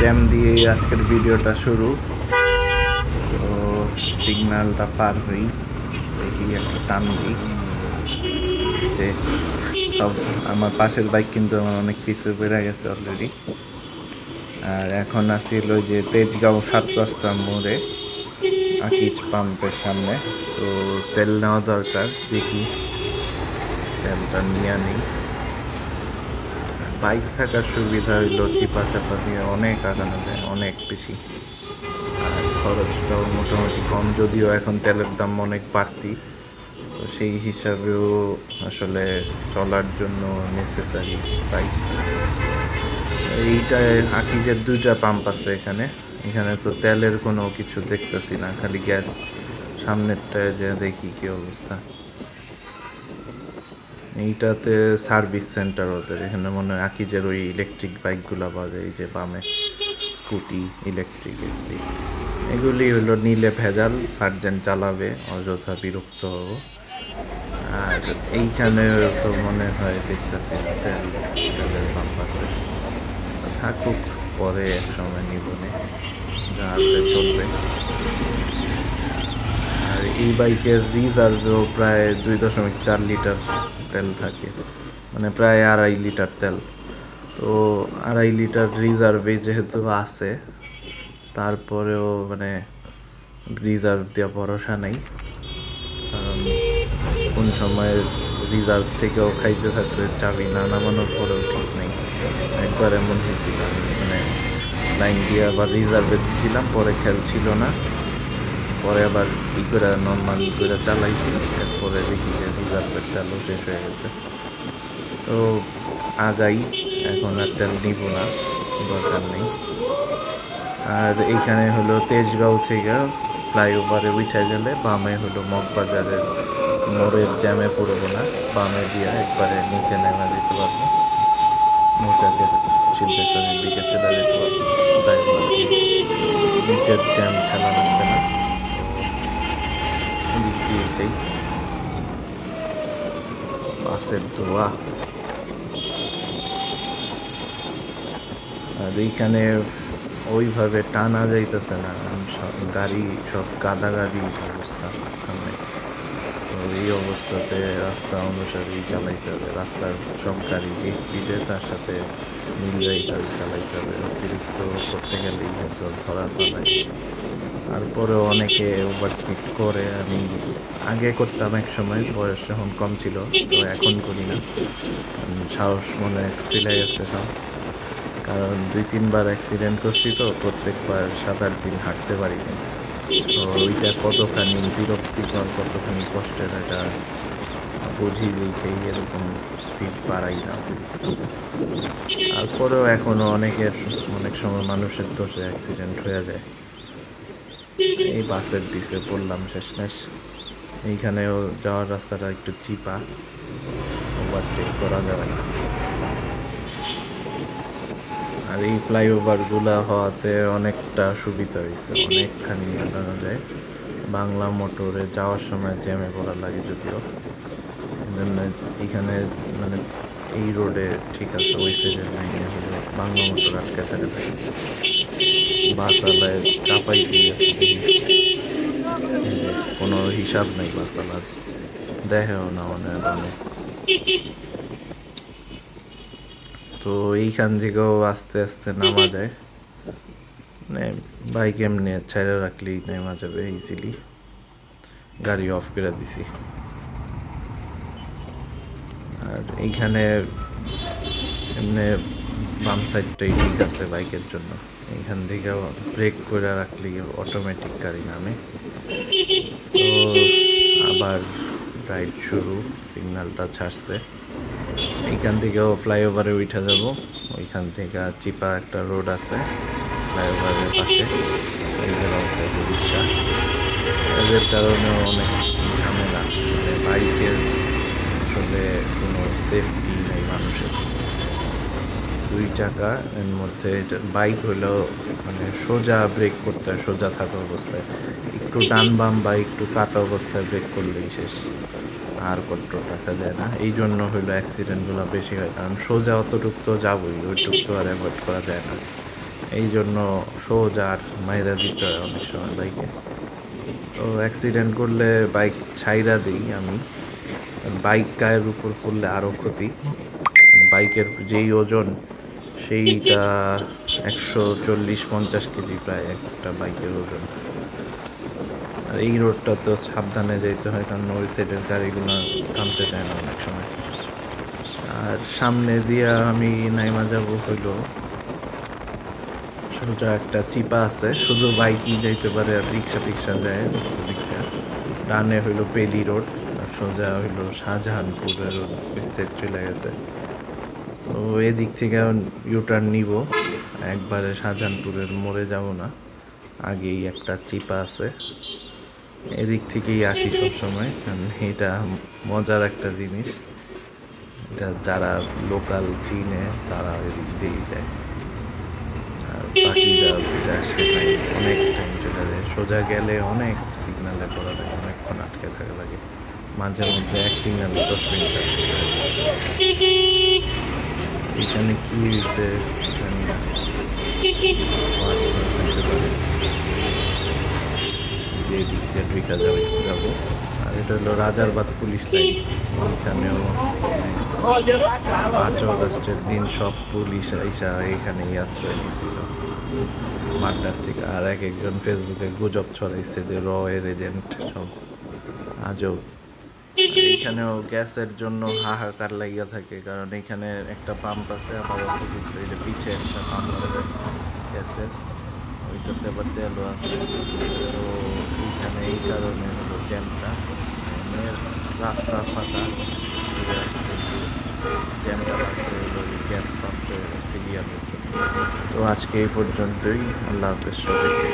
Jam দিয়ে আজকের ভিডিওটা শুরু। তো সিগন্যালটা পার হই, দেখি একটা টান দিই যে সব আমার পাশের বাইক কিন্তু আমার অনেক পিছিয়ে বেড়ে গেছে অলরেডি। আর এখন আসছিল যে তেজগাঁও 7 রাস্তা মোড়ে আকিজ পাম্পের সামনে। তো তেল নেওয়া দরকার, দেখি তেলটা নিয়ে নিই। বাইক থাকার সুবিধা হইলো চিপা চাপা দিয়ে অনেক আগানো যায়, অনেক বেশি। আর খরচটাও মোটামুটি কম, যদিও এখন তেলের দাম অনেক বাড়তি। তো সেই হিসাবেও আসলে চলার জন্য নেসেসারি বাইক। এইটায় আকিজের 2টা পাম্প আছে এখানে। এখানে তো তেলের কোনো কিছু দেখতেছি না, খালি গ্যাস। সামনেরটায় যে দেখি কি অবস্থা। এইটাতে সার্ভিস সেন্টার ওদের এখানে মনে হয় আকিজের ওই ইলেকট্রিক বাইকগুলো পাওয়া যায়, এই যে বামে স্কুটি ইলেকট্রিক এগুলি হলো নিলে ভেজাল, সার্জেন্ট চালাবে, অযথা বিরক্ত হব। আর এইখানে তো মনে হয় দেখতেছি তেলের পাম্প আছে, থাকুক, পরে এক সময় নিবনে যা আছে চলবে। আর এই বাইকের রিজার্ভেও প্রায় 2.4 লিটার তেল থাকে, মানে প্রায় 2.5 লিটার তেল। তো 2.5 লিটার রিজার্ভে যেহেতু আছে, তারপরেও মানে রিজার্ভ দেওয়া ভরসা নেই, কারণ কোন সময় রিজার্ভ থেকেও খাইতে থাকবে, চাবি না নামানোর পরেও ঠিক নেই। একবার এমন হয়েছিল, মানে লাইন দিয়ে আবার রিজার্ভে দিছিলাম, পরে খেয়াল ছিল না, পরে আবার ই করে নর্মাল করে চালাইছি, এরপরে দেখি যে রিজার্ভের তেলও শেষ হয়ে গেছে। তো আগাই, এখন আর তেল নিব না, দরকার নেই। আর এইখানে হলো তেজগাঁও থেকে ফ্লাইওভারে উঠে গেলে বামে হলো মগবাজারের মোড়ের জ্যামে পড়বো না, বামে দিয়ে একবারে নিচে নেমে যেতে পারবো, মৌচাকের শিল্পেশ্বরের দিকে চলে যেতে পারবো, নিচের জ্যাম ঠেলা লাগবে না। দিয়েছেই বাসের ধোয়া। আর এইখানে ওইভাবে টানা যাইতেছে না, গাড়ি সব গাদাগাদি অবস্থা সামনে। তো এই অবস্থাতে রাস্তা অনুসারেই চালাইতে হবে, রাস্তার সব গাড়ি যে স্পিডে তার সাথে মিলিয়ে চালাইতে হবে, অতিরিক্ত করতে গেলেই হয়তো ধরা পালায়। তারপরেও অনেকে ওভার স্পিড করে, আমি আগে করতাম এক সময়, বয়স যখন কম ছিল, তো এখন করি না, সাহস মনে চলে গেছে সব। কারণ 2-3 বার অ্যাক্সিডেন্ট করছি, তো প্রত্যেকবার 7-8 দিন হাঁটতে পারি না। তো ওইটা কতখানি বিরক্তিকর, কতখানি কষ্টের, এটা বুঝি দেখেই এরকম স্পিড বাড়াই না। তারপরেও এখনও অনেক সময় মানুষের দোষে অ্যাক্সিডেন্ট হয়ে যায়। এই বাসের পিছে পড়লাম শেষমেশ। এইখানেও যাওয়ার রাস্তাটা একটু চিপা, ওভারটেক করা যাবে না। আর এই ফ্লাইওভারগুলো হওয়াতে অনেকটা সুবিধা হয়েছে, অনেকখানি আগানো যায়। বাংলা মোটরে যাওয়ার সময় জ্যামে পড়া লাগে যদিও, জন্য এইখানে মানে এই রোডে ঠিক আছে, ওই সাইডের লাইনে হলো বাংলা মোটর আটকে থাকে, বাসালায় চাপাই দিয়েছে, কোনো হিসাব নেই বাসালার, দেখেও না মনে হয়। তো এইখান থেকেও আস্তে আস্তে নামা যায়, মানে বাইক এমনি ছেড়ে রাখলেই নেমা যাবে ইজিলি। গাড়ি অফ করে দিছি। আর এইখানে এমনি বাম সাইডটাই ঠিক আছে বাইকের জন্য, এইখান থেকে ব্রেক করে রাখলেই অটোমেটিক গাড়ি নামে। তো আবার রাইড শুরু, সিগন্যালটা ছাড়ছে। এইখান থেকেও ফ্লাইওভারে উঠে যাব, ওইখান থেকে চিপা একটা রোড আছে ফ্লাইওভারের পাশে, রিক্সা, এদের কারণেও অনেক ঝামেলা, মানে বাইকের আসলে কোনো সেফটি নেই মানুষের। 2 চাকা, এর মধ্যে বাইক হলেও মানে সোজা ব্রেক করতে হয়, সোজা থাকা অবস্থায়, একটু ডান বাম বা একটু কাটা অবস্থায় ব্রেক করলেই শেষ, আর কন্ট্রোল রাখা যায় না। এই জন্য হইলো অ্যাক্সিডেন্টগুলো বেশি হয়, কারণ সোজা অতটুক তো যাবই, ওইটুক তো আর অ্যাভয়েড করা যায় না। এই জন্য সোজা আর মাইরা দিতে হয় অনেক সময় বাইকে। তো অ্যাক্সিডেন্ট করলে বাইক ছাইরা দিই আমি। বাইক গায়ের উপর পড়লে আরও ক্ষতি। বাইকের যেই ওজন সেইটা 140-50 কেজি প্রায় একটা বাইকের ওজন। আর এই রোডটা তো সাবধানে যেতে হয়, কারণ ওই সাইডের গাড়িগুলো থামতে চায় না অনেক সময়। আর সামনে দিয়া আমি নাইমা যাব হইল সোজা একটা চিপা আছে, শুধু বাইকই যাইতে পারে আর রিক্সা টিক্সা যায় দিকটা। ডানে হইল পেলি রোড, আর সোজা হইল শাহজাহানপুরের ওই সাইড চলে গেছে। তো এদিক থেকে ইউটার্ন নিব, একবারে শাহজাহানপুরের মোড়ে যাব না, আগেই একটা চিপা আছে, এদিক থেকেই আসি সবসময়। কারণ এটা মজার একটা জিনিস, এটা যারা লোকাল চিনে তারা এদিক দিয়েই যায়, আর বাকিরা আসে নাই, অনেক টাইম চলে যায়। সোজা গেলে অনেক সিগনালে পড়া লাগে, অনেকক্ষণ আটকে থাকা লাগে, মাঝে মধ্যে এক সিগনালে 10 মিনিট আটকে থাকে। এখানে কি হয়েছে জানি না, যে দিক দিয়ে ঢুকা যাবো। আর এটা হলো রাজারবাদ পুলিশ লাইন, ওইখানেও 5 অগস্টের দিন সব পুলিশ আইসা এখানেই আশ্রয় নিয়েছিল মাড্ডার থেকে। আর এক একজন ফেসবুকে গুজব ছড়াইছে যে র এর এজেন্ট সব। আজও এইখানেও গ্যাসের জন্য হাহাকার লাগিয়া থাকে, কারণ এখানে একটা পাম্প আছে, আবার অপোজিট সাইডে পিছে একটা পাম্প আছে গ্যাসের, ওইটাতে আবার তেলও আছে। তো এইখানে এই কারণে হলো জ্যামটা, রাস্তা ফাঁকা, জ্যামটা লাগছে হলো গ্যাস পাম্পের সিরিয়ালের জন্য। তো আজকে এই পর্যন্তই, আল্লাহ হাফেজ সবাইকে।